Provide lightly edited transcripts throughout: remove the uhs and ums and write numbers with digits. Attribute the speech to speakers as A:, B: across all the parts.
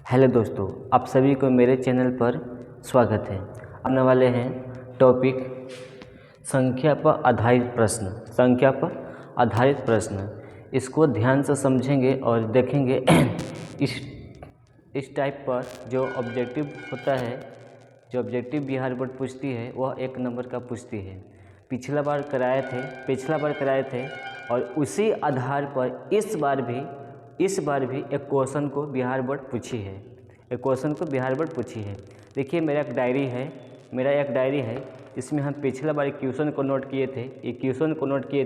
A: Hello दोस्तों, आप सभी को मेरे चैनल पर स्वागत है। आने वाले हैं टॉपिक संख्या पर आधारित प्रश्न। संख्या पर आधारित प्रश्न, इसको ध्यान से समझेंगे और देखेंगे। इस टाइप पर जो ऑब्जेक्टिव होता है, जो ऑब्जेक्टिव बिहार बोर्ड पूछती है वह 1 नंबर का पूछती है। पिछला बार कराए थे और उसी आधार पर इस बार भी एक क्वेश्चन को बिहार बोर्ड पूछी है। देखिए, मेरा एक डायरी है। इसमें हम पिछला बार क्वेश्चन को नोट किए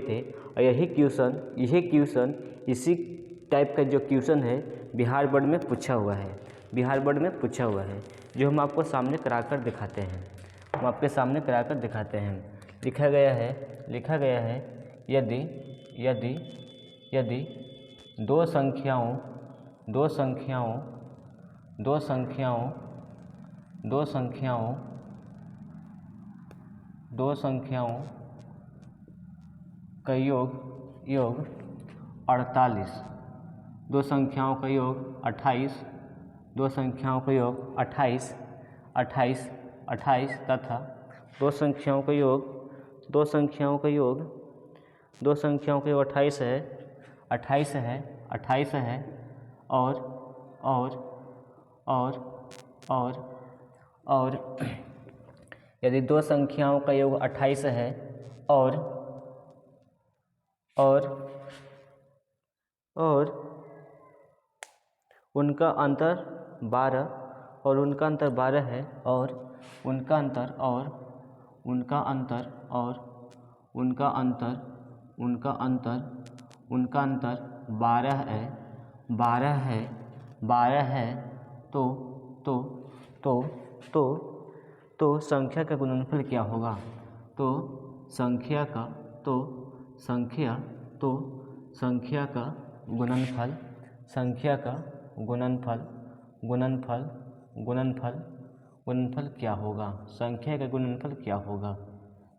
A: थे और यही क्वेश्चन इसी टाइप का जो क्वेश्चन है बिहार बोर्ड में पूछा हुआ है, जो हम आपको सामने कराकर दिखाते हैं। लिखा गया है यदि दो संख्याओं का योग 48, दो संख्याओं का योग 28, दो संख्याओं का योग 28 तथा दो संख्याओं का योग 28 है और यदि दो संख्याओं का योग 28 है और उनका अंतर 12 है और उनका अंतर 12 है। तो संख्या का गुणनफल क्या होगा?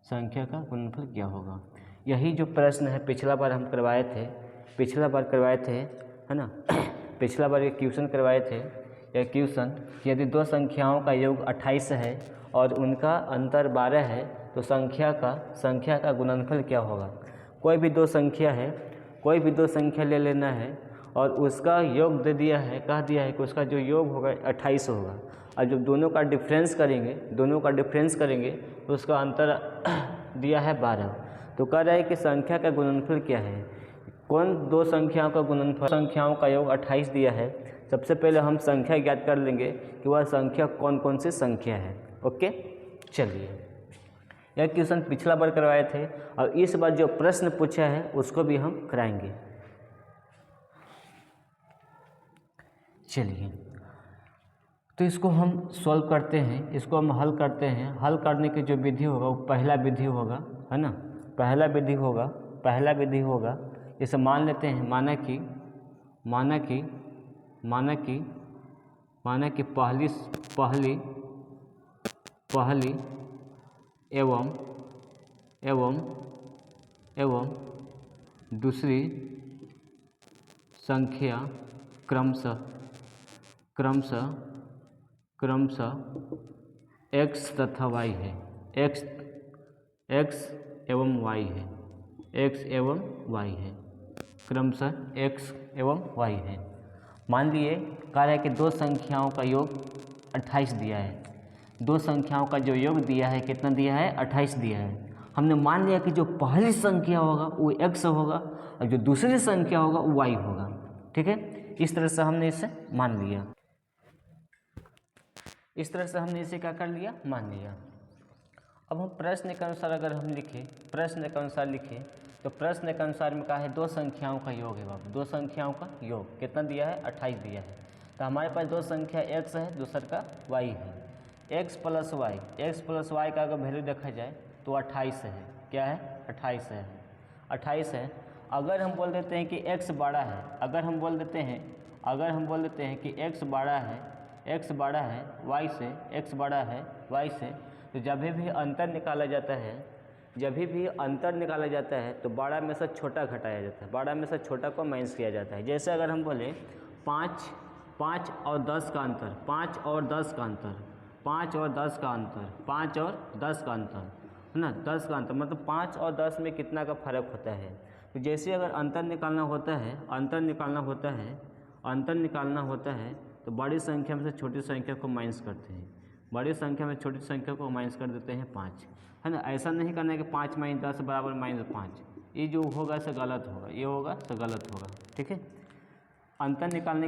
A: संख्या का गुणनफल क्या होगा? यही जो प्रश्न है पिछला बार करवाए थे, है ना। पिछला बार ये क्वेश्चन करवाए थे। यह क्वेश्चन, यदि दो संख्याओं का योग 28 है और उनका अंतर 12 है तो संख्या का गुणनफल क्या होगा? कोई भी दो संख्या ले लेना है और उसका योग कह दिया है कि उसका जो योग होगा 28 होगा, और जब दोनों का डिफरेंस करेंगे तो उसका अंतर दिया है 12। तो कह रहा है कि संख्या का गुणनफल क्या है? कौन दो संख्याओं का गुणनफल? संख्याओं का योग 28 दिया है। सबसे पहले हम संख्या ज्ञात कर लेंगे कि वह संख्या कौन सी संख्या है। ओके, चलिए। यह क्वेश्चन पिछला बार करवाए थे और इस बार जो प्रश्न पूछा है उसको भी हम कराएंगे। चलिए, तो इसको हम सॉल्व करते हैं, इसको हम हल करते हैं। हल करने की जो विधि होगा वो पहला विधि होगा, है ना। पहला विधि होगा। इसे मान लेते हैं, माना कि पहली एवं दूसरी संख्या क्रमशः x तथा y है। x एवं y है। क्रमशः x एवं y है। मान लिए कह रहा है कि दो संख्याओं का योग 28 दिया है। दो संख्याओं का जो योग दिया है कितना दिया है? 28 दिया है। हमने मान लिया कि जो पहली संख्या होगा वो x होगा और जो दूसरी संख्या होगा वो y होगा। ठीक है, इस तरह से हमने इसे मान लिया। क्या कर लिया? मान लिया। अब हम प्रश्न के अनुसार अगर हम लिखें तो प्रश्न के अनुसार में कहा है दो संख्याओं का योग है। बाबू, दो संख्याओं का योग कितना दिया है? 28 दिया है। तो हमारे पास दो संख्या x है, दूसरा का y है। x प्लस y का अगर वैल्यू देखा जाए तो 28 है। क्या है? 28 है। अगर हम बोल देते हैं कि x बड़ा है, अगर हम बोल देते हैं कि x बड़ा है y से, तो जब भी अंतर निकाला जाता है तो बड़ा में से छोटा घटाया जाता है, बड़ा में से छोटा को माइनस किया जाता है। जैसे अगर हम बोले 5 5 और 10 का अंतर, 5 और 10 का अंतर, 5 और 10 का अंतर, 5 और 10 का अंतर, है ना, 10 का अंतर, मतलब 5 और 10 में कितना का फ़र्क होता है। तो जैसे अगर अंतर निकालना होता है, अंतर निकालना होता है, अंतर निकालना होता है तो बड़ी संख्या में से छोटी संख्या को माइनस करते हैं, बड़ी संख्या में छोटी संख्या को माइनस कर देते हैं 5, है ना। ऐसा नहीं करना है कि 5 - 10 बराबर -5, ये जो होगा सो गलत होगा, ये होगा सो गलत होगा, ठीक है। अंतर निकालने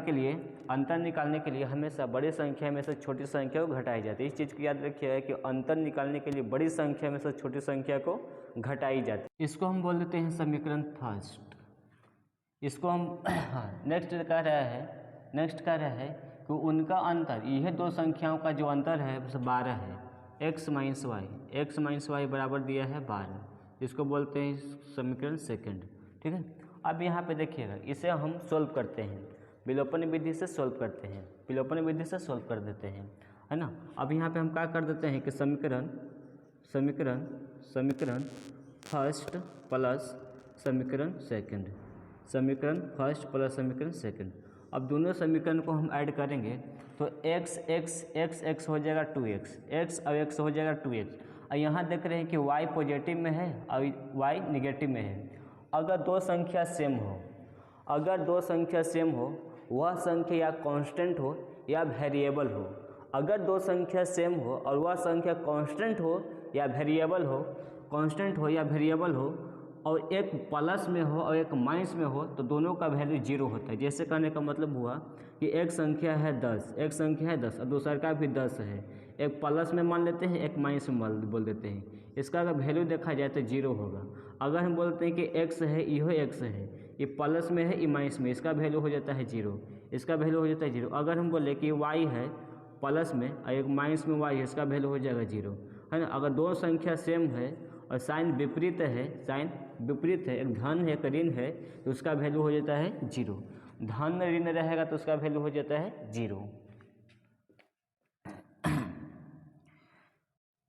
A: के लिए हमेशा बड़ी संख्या में से छोटी संख्या को घटाई जाती है। इस चीज़ को याद रखिएगा कि अंतर निकालने के लिए बड़ी संख्या में से छोटी संख्या को घटाई जाती है। इसको हम बोल देते हैं समीकरण फर्स्ट। इसको हम नेक्स्ट कह रहा है कि उनका अंतर, यह दो संख्याओं का जो अंतर है वो 12 है, x - y बराबर दिया है 12, इसको बोलते हैं समीकरण सेकंड, ठीक है। अब यहाँ पे देखिएगा, इसे हम सोल्व करते हैं, विलोपन विधि से सोल्व करते हैं, विलोपन विधि से सोल्व कर देते हैं, है ना। अब यहाँ पे हम क्या कर देते हैं कि समीकरण फर्स्ट प्लस समीकरण सेकंड, समीकरण फर्स्ट प्लस समीकरण सेकंड। अब दोनों समीकरण को हम ऐड करेंगे तो x हो जाएगा 2x, x और x हो जाएगा 2x। और यहाँ देख रहे हैं कि y पॉजिटिव में है और y निगेटिव में है। अगर दो संख्या सेम हो, वह संख्या या कांस्टेंट हो या वेरिएबल हो। अगर दो संख्या सेम हो और वह संख्या कांस्टेंट हो या वेरिएबल हो, और एक प्लस में हो और एक माइनस में हो, तो दोनों का वैल्यू 0 होता है। जैसे कहने का मतलब हुआ कि एक संख्या है 10 और दूसरा का भी 10 है, एक प्लस में मान लेते हैं, एक माइनस में बोल देते हैं, इसका अगर वैल्यू देखा जाए तो 0 होगा। अगर हम बोलते हैं कि x है, यह x है, ये प्लस में है, ये माइनस में, इसका वैल्यू हो जाता है 0, इसका वैल्यू हो जाता है 0। अगर हम बोले कि y है प्लस में और एक माइनस में y है, इसका वैल्यू हो जाएगा 0, है ना। अगर दो संख्या सेम है और साइन विपरीत है, एक धन है एक ऋण है, तो उसका वैल्यू हो जाता है 0। धन ऋण रहेगा तो उसका वैल्यू हो जाता है 0।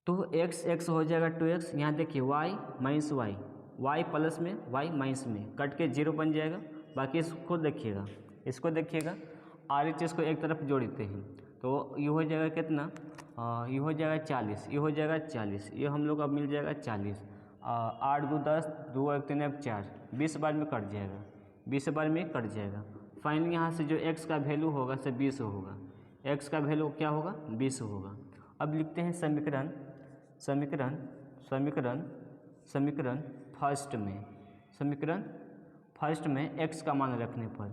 A: तो x हो जाएगा 2x। यहाँ देखिए y माइनस y प्लस में y माइनस में कट के 0 बन जाएगा। बाकी इसको देखिएगा आर चीज़ को एक तरफ जोड़ते हैं तो ये हो जाएगा कितना, ये हो जाएगा 40, ये हो जाएगा 40, ये हम लोग अब मिल जाएगा 40। 8 2 10, 2 1 3 1 4, 20 बार में कट जाएगा, 20 बार में कट जाएगा। फाइनली यहाँ से जो x का वैल्यू होगा से 20 होगा, x का वैल्यू क्या होगा 20 होगा। अब लिखते हैं समीकरण फर्स्ट में x का मान रखने पर,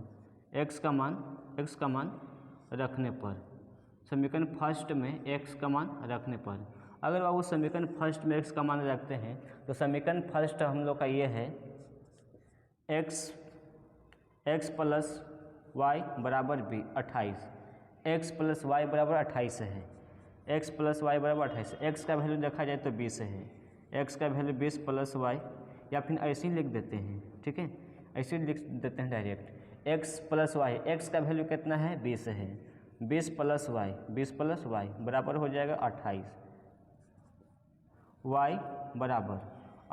A: समीकरण फर्स्ट में x का मान रखने पर, अगर बाबू समीकरण फर्स्ट में x का मान रखते हैं तो समीकरण फर्स्ट हम लोग का ये है x प्लस वाई बराबर 28, x प्लस वाई बराबर 28 है, x प्लस वाई बराबर 28। x का वैल्यू देखा जाए तो 20 है, x का वैल्यू 20 प्लस वाई, या फिर ऐसे ही लिख देते हैं, ठीक है, ऐसे ही लिख देते हैं direct. x plus Y, x का वैल्यू कितना है 20 है, 20 प्लस वाई बराबर हो जाएगा 28, y बराबर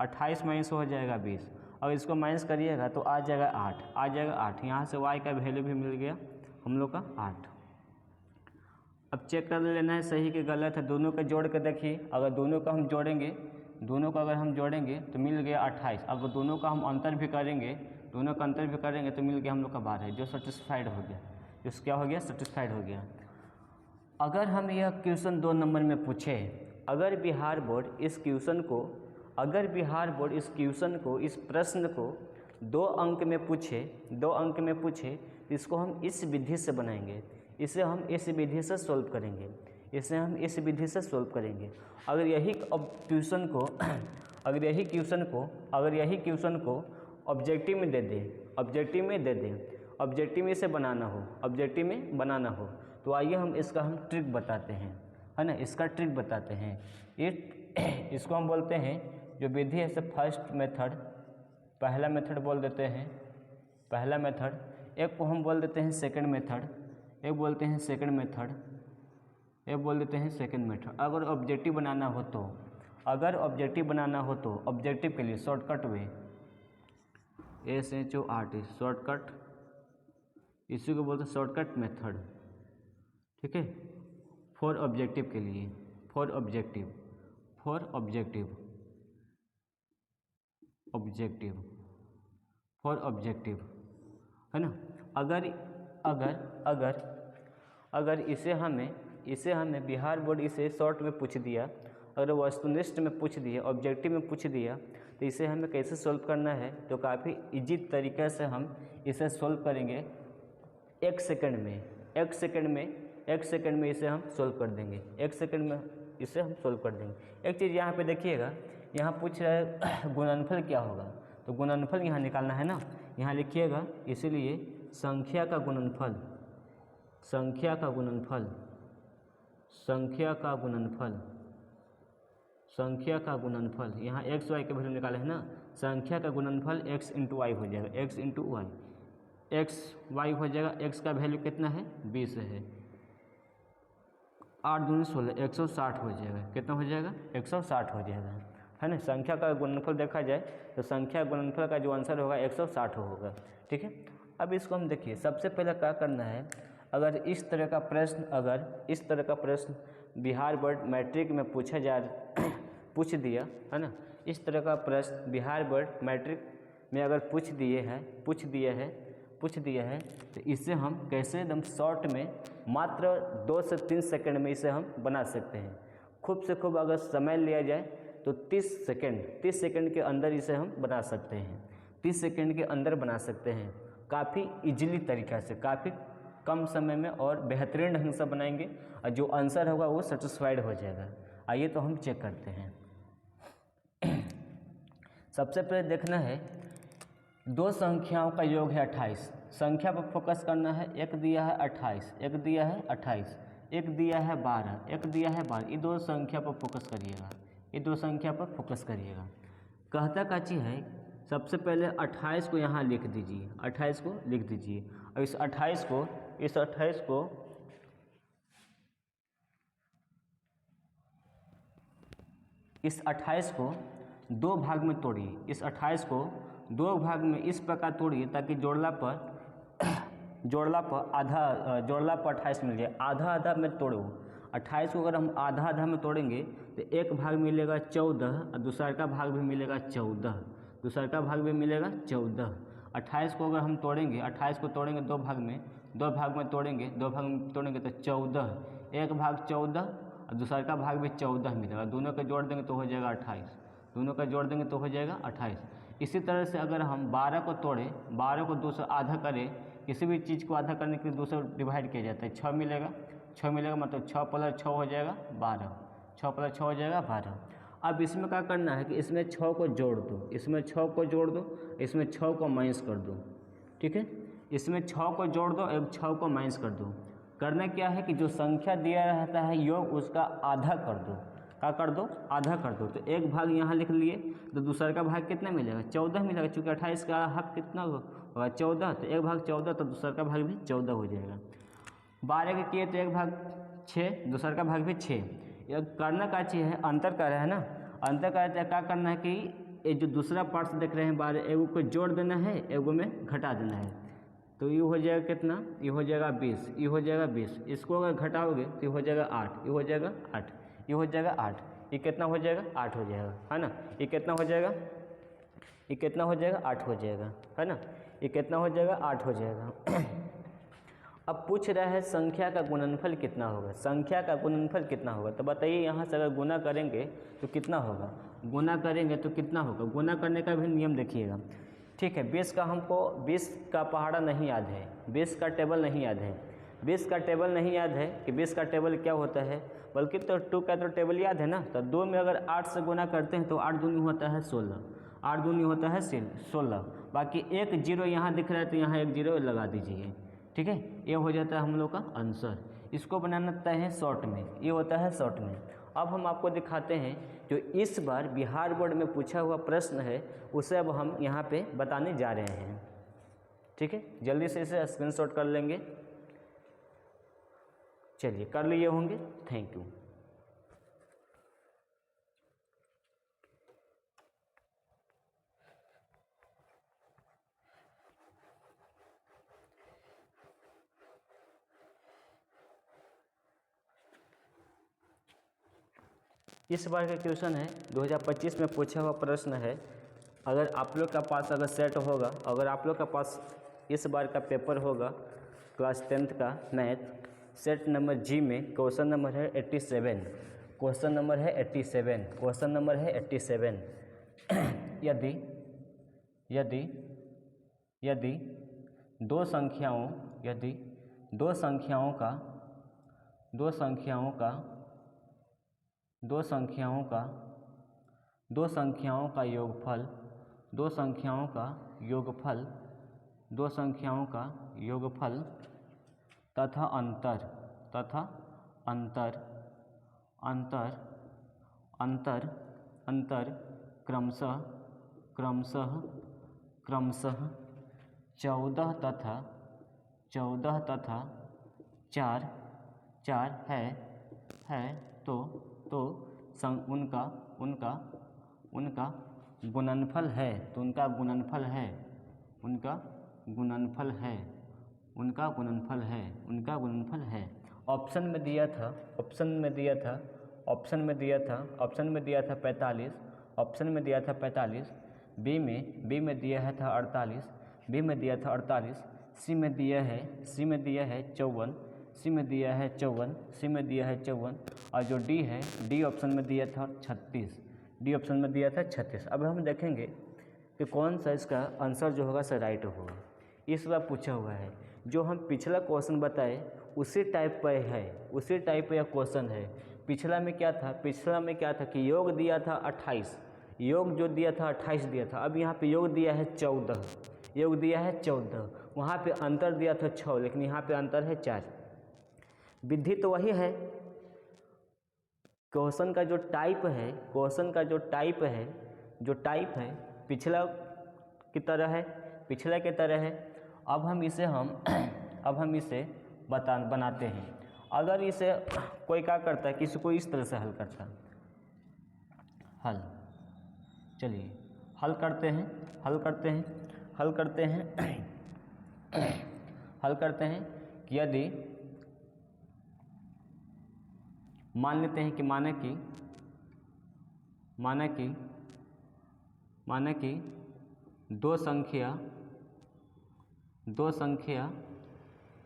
A: 28 माइनस हो जाएगा 20, और इसको माइनस करिएगा तो आ जाएगा 8, यहाँ से y का वैल्यू भी मिल गया हम लोग का 8। अब चेक कर लेना है सही कि गलत है, दोनों का जोड़ के देखिए, अगर दोनों का हम जोड़ेंगे तो मिल गया 28। अगर दोनों का हम अंतर भी करेंगे तो मिल गया हम लोग का 12, जो सेटिस्फाइड हो गया, क्या हो गया सेटिस्फाइड हो गया। अगर हम यह क्वेश्चन 2 नंबर में पूछे, अगर बिहार बोर्ड इस क्वेश्चन को इस प्रश्न को 2 अंक में पूछे, तो इसको हम इस विधि से बनाएंगे, इसे हम इस विधि से सोल्व करेंगे, अगर यही क्वेश्चन को ऑब्जेक्टिव में दे दें, ऑब्जेक्टिव में इसे बनाना हो तो आइए हम इसका ट्रिक बताते हैं, है ना। इसका ट्रिक बताते हैं, इसको हम बोलते हैं जो विधि है इसे फर्स्ट मेथड, पहला मेथड बोल देते हैं, एक को हम बोल देते हैं सेकंड मेथड, एक बोलते हैं सेकंड मेथड। अगर ऑब्जेक्टिव बनाना हो तो ऑब्जेक्टिव के लिए शॉर्टकट वे SHORT शॉर्टकट, इसी को बोलते हैं शॉर्टकट मेथड। ठीक है, फॉर ऑब्जेक्टिव के लिए, for objective, for objective, objective, for objective, है ना। अगर अगर अगर अगर इसे हमें बिहार बोर्ड इसे शॉर्ट में पूछ दिया, अगर वस्तुनिष्ठ में पूछ दिया, ऑब्जेक्टिव में पूछ दिया, तो इसे हमें कैसे सॉल्व करना है, तो काफ़ी इजी तरीके से हम इसे सॉल्व करेंगे। एक सेकंड में इसे हम सॉल्व कर देंगे, एक सेकंड में इसे हम सॉल्व कर देंगे। एक चीज़ यहाँ पे देखिएगा, यहाँ पूछ रहा है गुणनफल क्या होगा, तो गुणनफल यहाँ निकालना है ना। यहाँ लिखिएगा, इसीलिए संख्या का गुणनफल, संख्या का गुणनफल, संख्या का गुणनफल, संख्या का गुणनफल, यहाँ एक्स वाई के वैल्यू निकाले है ना। संख्या का गुणनफल x इंटू वाई हो जाएगा, x into Y, X Y हो जाएगा। x का वैल्यू कितना है, 20 है, 8 दूनी 16, 160 हो जाएगा। कितना हो जाएगा, 160 हो जाएगा, है ना। संख्या का गुणनफल देखा जाए तो संख्या गुणनफल का जो आंसर होगा 160 होगा। ठीक है, अब इसको हम देखिए, सबसे पहले क्या करना है, अगर इस तरह का प्रश्न बिहार बोर्ड मैट्रिक में पूछ दिया, है ना, इस तरह का प्रश्न बिहार बोर्ड मैट्रिक में अगर पूछ दिया है तो इसे हम कैसे एकदम शॉर्ट में मात्र 2 से 3 सेकंड में इसे हम बना सकते हैं। खूब से खूब अगर समय लिया जाए तो 30 सेकंड के अंदर इसे हम बना सकते हैं, 30 सेकंड के अंदर बना सकते हैं, काफ़ी इजीली तरीक़ा से, काफ़ी कम समय में और बेहतरीन ढंग से बनाएंगे और जो आंसर होगा वो सेटिस्फाइड हो जाएगा। आइए तो हम चेक करते हैं। सबसे पहले देखना है, दो संख्याओं का योग है 28, संख्या पर फोकस करना है। एक दिया है 28, एक दिया है 28, एक दिया है 12, एक दिया है 12, ये दो संख्या पर फोकस करिएगा, ये दो संख्या पर फोकस करिएगा। कहता का चीज़ है, सबसे पहले 28 को यहाँ लिख दीजिए, 28 को लिख दीजिए और इस 28 को दो भाग में तोड़िए, इस 28 को दो भाग में इस प्रकार तोड़िए ताकि जोड़ला पर आधा, जोड़ला पर 28 मिल जाए। आधा आधा में तोड़ो, 28 को अगर हम आधा आधा में तोड़ेंगे तो एक भाग मिलेगा 14 और दूसरा का भाग भी मिलेगा 14, दूसरा का भाग भी मिलेगा 14। 28 को अगर हम तोड़ेंगे, 28 को तोड़ेंगे दो भाग में तोड़ेंगे, तो 14, एक भाग 14 और दूसरा का भाग भी 14 मिलेगा, दोनों का जोड़ देंगे तो हो जाएगा 28, दोनों का जोड़ देंगे तो हो जाएगा 28। इसी तरह से अगर हम 12 को तोड़ें, 12 को 2 से आधा करें, किसी भी चीज़ को आधा करने के लिए 2 से डिवाइड किया जाता है, 6 मिलेगा, मतलब 6 + 6 हो जाएगा 12, 6 + 6 हो जाएगा 12। अब इसमें क्या करना है कि इसमें 6 को जोड़ दो, इसमें 6 को जोड़ दो, इसमें 6 को माइनस कर दो। ठीक है, इसमें 6 को जोड़ दो, एक 6 को माइनस कर दो। करना क्या है कि जो संख्या दिया रहता है योग, उसका आधा कर दो। क्या कर दो, आधा कर दो। तो एक भाग यहाँ लिख लिए, तो दूसरा का भाग कितना मिलेगा, 14 मिलेगा, चूँकि 28 का हाफ कितना होगा 14, तो एक भाग 14, तो दूसरा का भाग भी 14 हो जाएगा। 12 के किए तो एक भाग 6, दूसरा का भाग भी 6। यह करना क्या चीज़ है, अंतर कर रहा है ना, अंतर कर रहा है, क्या करना है कि ये जो दूसरा पार्ट्स देख रहे हैं 12, एगो को जोड़ देना है, एगो में घटा देना है। तो ये हो जाएगा कितना, ये हो जाएगा 20, ये हो जाएगा 20, इसको अगर घटाओगे तो ये हो जाएगा 8, ये हो जाएगा 8, ये हो जाएगा 8, ये कितना हो जाएगा 8 हो जाएगा, है ना। ये कितना हो जाएगा, ये कितना हो जाएगा 8 हो जाएगा, है ना। ये कितना हो जाएगा 8 हो जाएगा। अब पूछ रहा है संख्या का गुणनफल कितना होगा, संख्या का गुणनफल कितना होगा, तो बताइए यहाँ से अगर गुना करेंगे तो कितना होगा, गुना करेंगे तो कितना होगा। गुना करने का भी नियम देखिएगा। ठीक है, 20 का हमको 20 का पहाड़ा नहीं याद है, 20 का टेबल नहीं याद है, 20 का टेबल नहीं याद है कि 20 का टेबल क्या होता है, बल्कि तो 2 का तो टेबल याद है ना। तो 2 में अगर 8 से गुना करते हैं तो 8 दूनी होता है 16, 8 दूनी होता है 16। बाकी एक जीरो यहाँ दिख रहा है तो यहाँ एक जीरो लगा दीजिए। ठीक है, ये हो जाता है हम लोग का आंसर। इसको बनाना होता है शॉर्ट में, ये होता है शॉर्ट में। अब हम आपको दिखाते हैं जो इस बार बिहार बोर्ड में पूछा हुआ प्रश्न है, उसे अब हम यहाँ पे बताने जा रहे हैं। ठीक है, जल्दी से इसे स्क्रीनशॉट कर लेंगे। चलिए, कर लिए होंगे, थैंक यू। इस बार का क्वेश्चन है 2025 में पूछा हुआ प्रश्न है। अगर आप लोग का पास अगर सेट होगा, अगर आप लोग का पास इस बार का पेपर होगा क्लास 10th का मैथ सेट नंबर जी में क्वेश्चन नंबर है 87, क्वेश्चन नंबर है 87, क्वेश्चन नंबर है 87। यदि यदि यदि दो संख्याओं का योगफल तथा अंतर क्रमशः 14 तथा 4 है तो उनका गुणनफल है। ऑप्शन में दिया था 45, ऑप्शन में दिया था 45, बी में दिया है था 48, सी में दिया है 54, और जो डी ऑप्शन में दिया था 36। अब हम देखेंगे कि कौन सा इसका आंसर जो होगा सर राइट होगा। इस बार पूछा हुआ है जो हम पिछला क्वेश्चन बताए उसी टाइप पर है, उसी टाइप का क्वेश्चन है। पिछला में क्या था कि योग दिया था 28, योग जो दिया था 28 दिया था। अब यहाँ पे योग दिया है 14, वहाँ पे अंतर दिया था 6, लेकिन यहाँ पे अंतर है 4। विधि तो वही है, क्वेश्चन का जो टाइप है पिछला की तरह है। अब हम इसे बनाते हैं। अगर इसे कोई क्या करता है, किसी को इस तरह से हल करता है, चलिए हल करते हैं कि यदि मान लेते हैं कि माना कि दो संख्या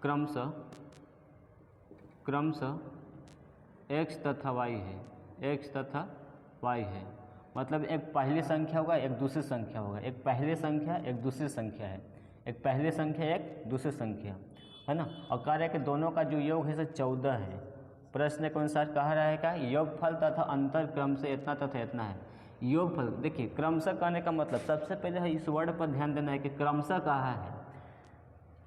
A: क्रमशः x तथा y है। मतलब एक पहली संख्या होगा, एक दूसरी संख्या होगा, एक पहली संख्या एक दूसरी संख्या है, एक पहली संख्या एक दूसरी संख्या है ना। और कह रहा है कि दोनों का जो योग है 14 है। प्रश्न के अनुसार कह रहा है क्या, योगफल तथा अंतर क्रम से इतना तथा इतना है। योगफल देखिए, क्रमशः कहने का मतलब सबसे पहले इस वर्ड पर ध्यान देना है कि क्रमशः कहा है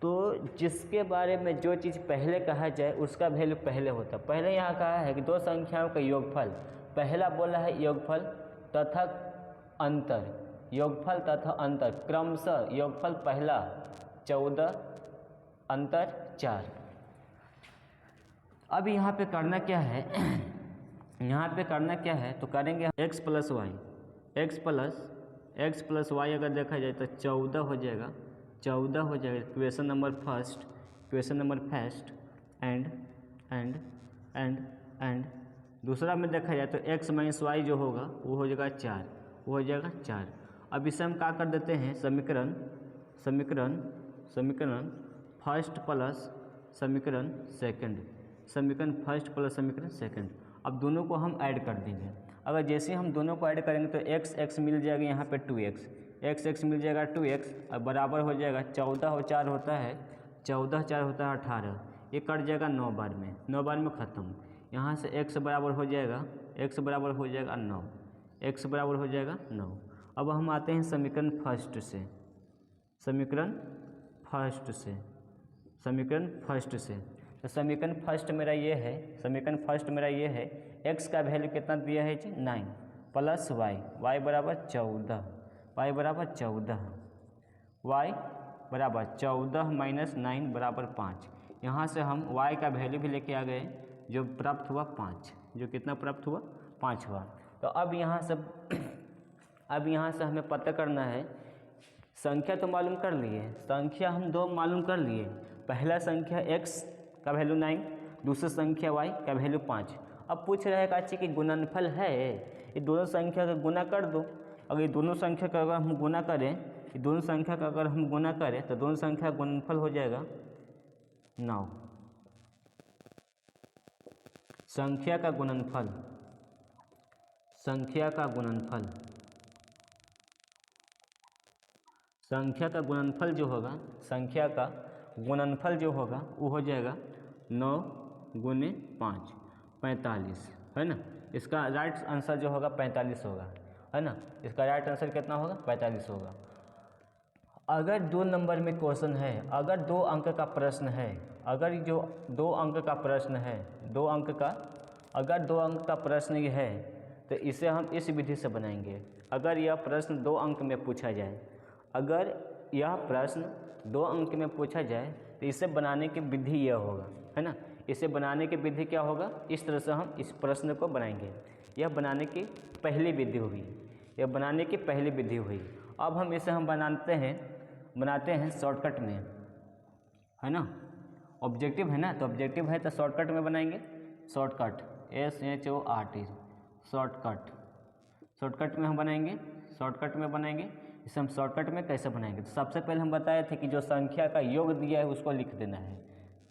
A: तो जिसके बारे में जो चीज़ पहले कहा जाए उसका वैल्यू पहले होता है। पहले यहाँ कहा है कि दो संख्याओं का योगफल, पहला बोला है योगफल तथा अंतर, क्रमशः योगफल पहला 14 अंतर 4। अब यहाँ पे करना क्या है, तो करेंगे x प्लस वाई अगर देखा जाए तो 14 हो जाएगा। क्वेश्चन नंबर फर्स्ट एंड दूसरा में देखा जाए तो x माइनस वाई जो होगा वो हो जाएगा 4, अब इसे हम क्या कर देते हैं, समीकरण फर्स्ट प्लस समीकरण सेकंड। अब दोनों को हम ऐड कर देंगे। अगर जैसे हम दोनों को ऐड करेंगे तो x मिल जाएगा यहाँ पे 2x मिल जाएगा 2x, अब बराबर हो जाएगा 14 और 4 होता है 18, ये कट जाएगा 9 बार में ख़त्म। यहाँ से x बराबर हो जाएगा 9। अब हम आते हैं समीकरण फर्स्ट से। तो समीकरण फर्स्ट मेरा ये है, x का वैल्यू कितना दिया है 9 प्लस y बराबर 14, y बराबर 14 माइनस 9 बराबर 5। यहाँ से हम y का वैल्यू भी लेके आ गए जो प्राप्त हुआ 5, जो कितना प्राप्त हुआ 5 हुआ। तो अब यहाँ से हमें पता करना है, संख्या तो मालूम कर लिए, संख्या हम दो मालूम कर लिए। पहला संख्या x का वैल्यू 9, दूसरी संख्या y का वैल्यू 5। अब पूछ रहा है काची कि गुणनफल है, ये दोनों संख्या का गुना कर दो। अगर ये दोनों संख्या का अगर हम गुना करें, ये दोनों संख्या का अगर हम गुना करें तो दोनों संख्या का गुणनफल हो जाएगा 9। संख्या का गुणनफल, संख्या का गुणनफल, संख्या का गुणनफल जो होगा, संख्या का गुणनफल जो होगा वो हो जाएगा 9 गुने 5 45, है ना। इसका राइट आंसर जो होगा 45 होगा, है ना। इसका राइट आंसर कितना होगा? 45 होगा। अगर 2 नंबर में क्वेश्चन है, अगर 2 अंक का प्रश्न है, अगर जो 2 अंक का प्रश्न है, 2 अंक का, अगर 2 अंक का प्रश्न ये है तो इसे हम इस विधि से बनाएंगे। अगर यह प्रश्न 2 अंक में पूछा जाए, अगर यह प्रश्न 2 अंक में पूछा जाए तो इसे बनाने की विधि यह होगा, है ना। इसे बनाने की विधि क्या होगा? इस तरह से हम इस प्रश्न को बनाएंगे। यह बनाने की पहली विधि हुई, यह बनाने की पहली विधि हुई। अब हम इसे हम बनाते हैं शॉर्टकट में, है ना। ऑब्जेक्टिव है ना, तो ऑब्जेक्टिव है तो शॉर्टकट में बनाएंगे। शॉर्टकट SHORT, शॉर्टकट, शॉर्टकट में हम बनाएंगे, शॉर्टकट में बनाएंगे। इसे हम शॉर्टकट में कैसे बनाएंगे? तो सबसे पहले हम बताए थे कि जो संख्या का योग दिया है उसको लिख देना है।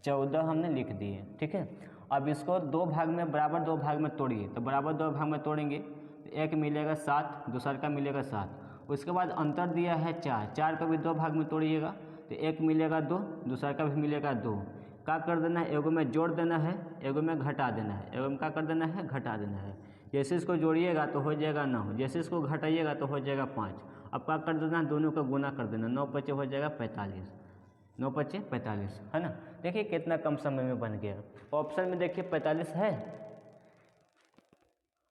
A: 14 हमने लिख दिए, ठीक है। अब इसको 2 भाग में, बराबर 2 भाग में तोड़िए। तो बराबर 2 भाग में तोड़ेंगे तो एक मिलेगा 7, दूसरा का मिलेगा 7। उसके बाद अंतर दिया है 4, 4 को भी 2 भाग में तोड़िएगा तो एक मिलेगा 2, दूसरा का भी मिलेगा 2। क्या कर देना है? एगो में जोड़ देना है, एगो में घटा देना है। एगो में क्या कर देना है? घटा देना है। जैसे इसको जोड़िएगा तो हो जाएगा 9, जैसे इसको घटाइएगा तो हो जाएगा 5। अब क्या कर देना है? दोनों का गुना कर देना। 9 पचे हो जाएगा 45, 9 पचे 45, है ना। देखिए कितना कम समय में बन गया। ऑप्शन में देखिए 45 है।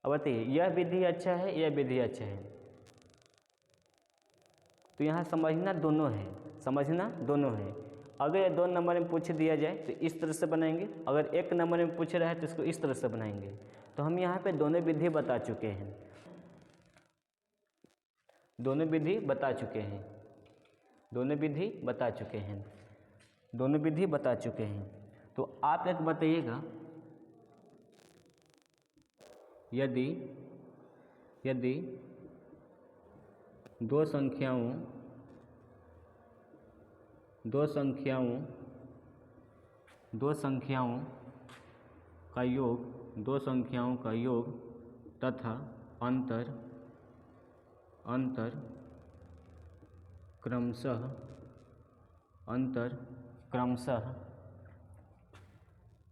A: अब बताइए यह विधि अच्छा है, यह विधि अच्छा है? तो यहाँ समझना दोनों है, समझना दोनों है। अगर ये 2 नंबर में पूछ दिया जाए तो इस तरह से बनाएंगे, अगर 1 नंबर में पूछ रहा है तो इसको इस तरह से बनाएंगे। तो हम यहाँ पे दोनों विधि बता चुके हैं, दोनों विधि बता चुके हैं, दोनों विधि बता चुके हैं, दोनों विधि बता चुके हैं। तो आप एक बताइएगा, यदि दो संख्याओं का योग तथा अंतर क्रमशः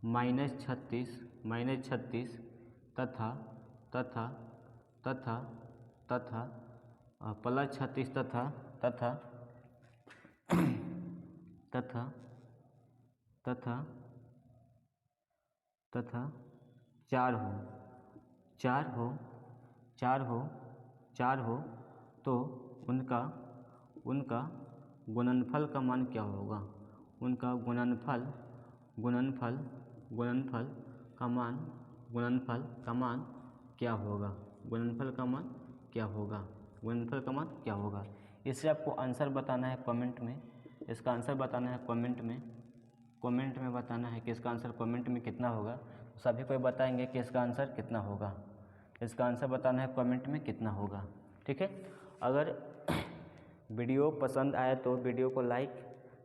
A: -36 तथा +36 तथा 4 हो तो उनका गुणनफल का मान क्या होगा? उनका गुणनफल का मान क्या होगा? गुणनफल का मान क्या होगा? इससे आपको आंसर बताना है कमेंट में। इसका आंसर बताना है कमेंट में बताना है कि इसका आंसर कमेंट में कितना होगा। सभी को बताएंगे कि इसका आंसर कितना होगा। इसका आंसर बताना है कमेंट में कितना होगा, ठीक है। अगर वीडियो पसंद आए तो वीडियो को लाइक,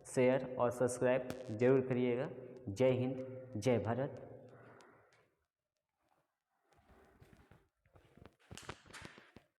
A: शेयर और सब्सक्राइब जरूर करिएगा। जय हिंद, जय भारत।